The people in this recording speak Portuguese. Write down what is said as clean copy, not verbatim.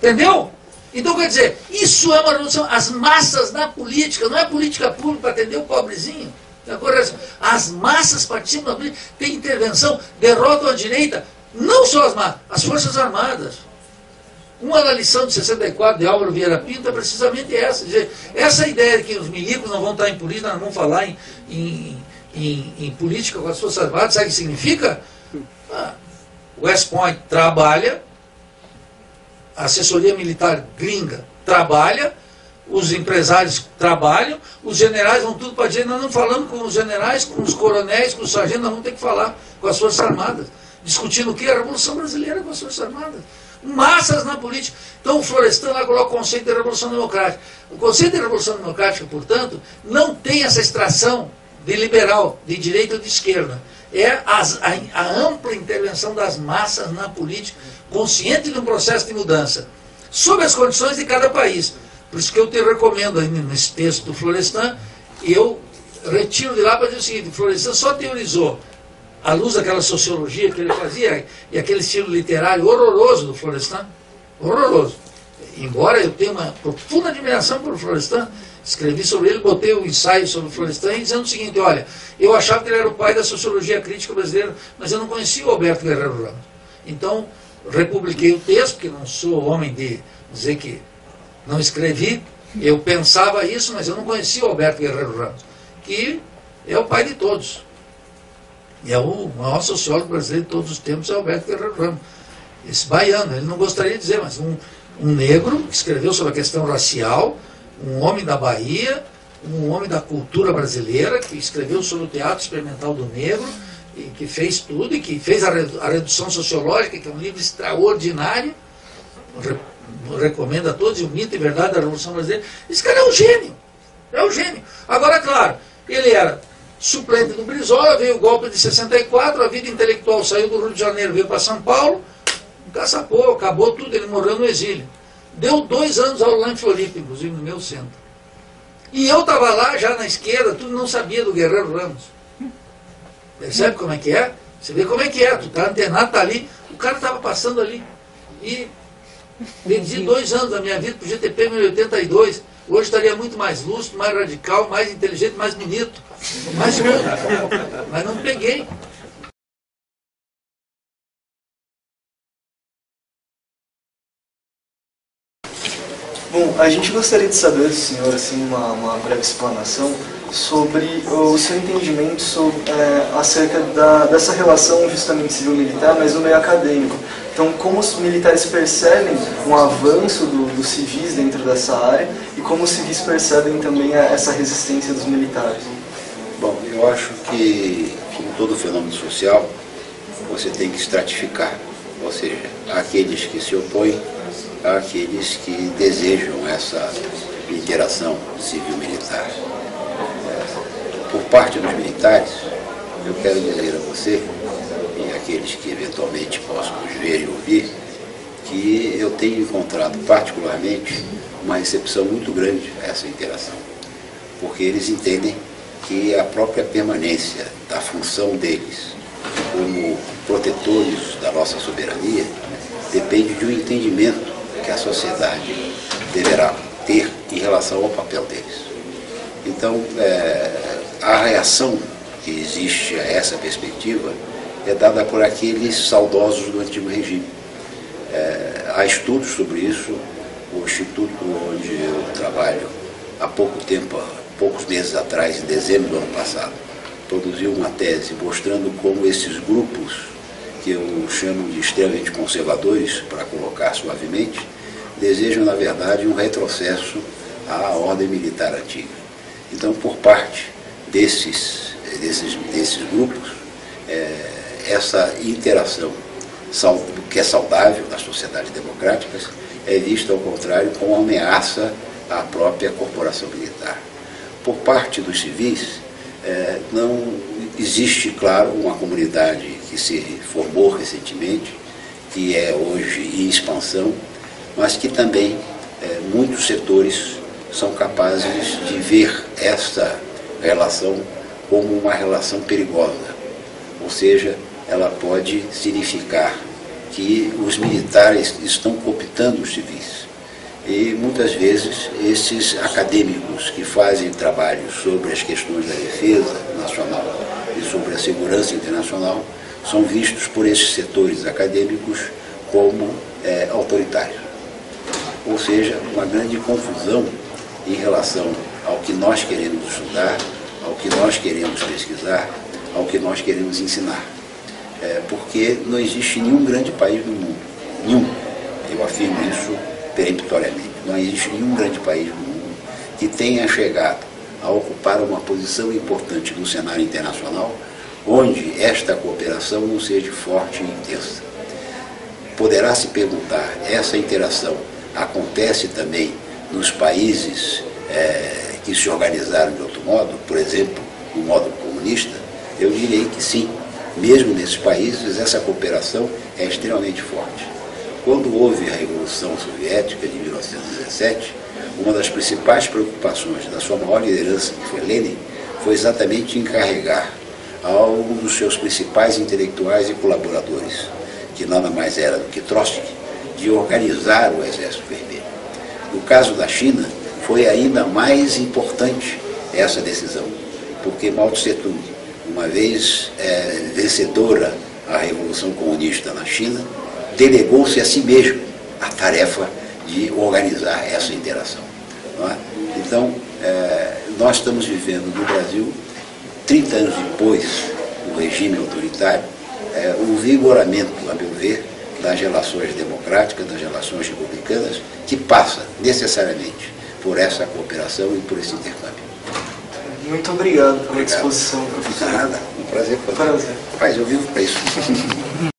Entendeu? Então, quer dizer, isso é uma revolução. As massas na política, não é política pública para atender o pobrezinho. As massas participam da política, tem intervenção, derrotam a direita, não só as massas, as Forças Armadas. Uma da lição de 64 de Álvaro Vieira Pinto é precisamente essa. Dizer, essa ideia de que os milicos não vão estar em política, nós não vamos falar em política com as Forças Armadas, sabe o que significa? West Point trabalha, a assessoria militar gringa trabalha, os empresários trabalham, os generais vão tudo para dizer, nós não falamos com os generais, com os coronéis, com os sargentos, nós vamos ter que falar com as Forças Armadas. Discutindo o que? A Revolução Brasileira com as Forças Armadas. Massas na política. Então o Florestan lá coloca o conceito de Revolução Democrática. O conceito de Revolução Democrática, portanto, não tem essa extração de liberal, de direita ou de esquerda. É a ampla intervenção das massas na política, consciente de um processo de mudança, sob as condições de cada país. Por isso que eu te recomendo, aí nesse texto do Florestan, eu retiro de lá para dizer o seguinte: o Florestan só teorizou, à luz daquela sociologia que ele fazia, e aquele estilo literário horroroso do Florestan, horroroso. Embora eu tenha uma profunda admiração pelo Florestan, escrevi sobre ele, botei um ensaio sobre o Florestan, dizendo o seguinte: olha, eu achava que ele era o pai da sociologia crítica brasileira, mas eu não conhecia o Alberto Guerreiro Ramos. Então, republiquei o texto, porque não sou homem de dizer que não escrevi, eu pensava isso, mas eu não conhecia o Alberto Guerreiro Ramos, que é o pai de todos. E é o maior sociólogo brasileiro de todos os tempos, é o Alberto Guerreiro Ramos. Esse baiano, ele não gostaria de dizer, mas um negro que escreveu sobre a questão racial, um homem da Bahia, um homem da cultura brasileira, que escreveu sobre o teatro experimental do negro, e que fez tudo, e que fez a Redução Sociológica, que é um livro extraordinário, recomendo a todos, e o Mito e Verdade da Revolução Brasileira. Esse cara é um gênio, é um gênio. Agora, claro, ele era suplente do Brizola, veio o golpe de 64, a vida intelectual saiu do Rio de Janeiro, veio para São Paulo, caçapou, acabou tudo, ele morreu no exílio. Deu 2 anos aula lá em Floripa, inclusive no meu centro. E eu estava lá, já na esquerda, tudo não sabia do Guerreiro Ramos. Percebe como é que é? Você vê como é que é, tu tá antenado, tá ali, o cara estava passando ali. E perdi 2 anos da minha vida pro GTP em 82. Hoje estaria muito mais lúcido, mais radical, mais inteligente, mais bonito, mais tudo. Mas não peguei. Bom, a gente gostaria de saber do senhor, assim, uma breve explanação sobre o seu entendimento acerca dessa relação justamente civil-militar, mas no meio acadêmico. Então, como os militares percebem um avanço dos civis dentro dessa área e como os civis percebem também essa resistência dos militares? Bom, eu acho que, como todo fenômeno social, você tem que estratificar, ou seja, aqueles que se opõem àqueles que desejam essa interação civil-militar. Por parte dos militares, eu quero dizer a você, e aqueles que eventualmente possam nos ver e ouvir, que eu tenho encontrado particularmente uma recepção muito grande a essa interação, porque eles entendem que a própria permanência da função deles como protetores da nossa soberania depende de um entendimento que a sociedade deverá ter em relação ao papel deles. Então, a reação que existe a essa perspectiva é dada por aqueles saudosos do antigo regime. Há estudos sobre isso. O instituto onde eu trabalho, há pouco tempo, poucos meses atrás, em dezembro do ano passado, produziu uma tese mostrando como esses grupos, que eu chamo de extremamente conservadores, para colocar suavemente, desejam, na verdade, um retrocesso à ordem militar antiga. Então, por parte desses grupos, essa interação que é saudável nas sociedades democráticas é vista, ao contrário, como ameaça à própria corporação militar. Por parte dos civis, não existe, claro, uma comunidade que se formou recentemente, que é hoje em expansão, mas que também muitos setores são capazes de ver esta relação como uma relação perigosa. Ou seja, ela pode significar que os militares estão cooptando os civis. E muitas vezes esses acadêmicos que fazem trabalhos sobre as questões da defesa nacional e sobre a segurança internacional são vistos por esses setores acadêmicos como autoritários. Ou seja, uma grande confusão em relação ao que nós queremos estudar, ao que nós queremos pesquisar, ao que nós queremos ensinar. Porque não existe nenhum grande país no mundo, nenhum, eu afirmo isso peremptoriamente, não existe nenhum grande país no mundo que tenha chegado a ocupar uma posição importante no cenário internacional onde esta cooperação não seja forte e intensa. Poderá se perguntar, essa interação acontece também nos países que se organizaram de outro modo, por exemplo, no modo comunista? Eu direi que sim. Mesmo nesses países, essa cooperação é extremamente forte. Quando houve a Revolução Soviética de 1917, uma das principais preocupações da sua maior liderança, que foi Lenin, foi exatamente encarregar a um dos seus principais intelectuais e colaboradores, que nada mais era do que Trotsky, de organizar o Exército Vermelho. No caso da China, foi ainda mais importante essa decisão, porque Mao Tse-tung, uma vez vencedora a Revolução Comunista na China, delegou-se a si mesmo a tarefa de organizar essa interação. Não é? Então, nós estamos vivendo no Brasil, 30 anos depois do regime autoritário, o vigoramento, a meu ver, das relações democráticas, das relações republicanas, que passa necessariamente por essa cooperação e por esse intercâmbio. Muito obrigado pela exposição, professor. Nada, um prazer. Prazer. Rapaz, eu vivo para isso.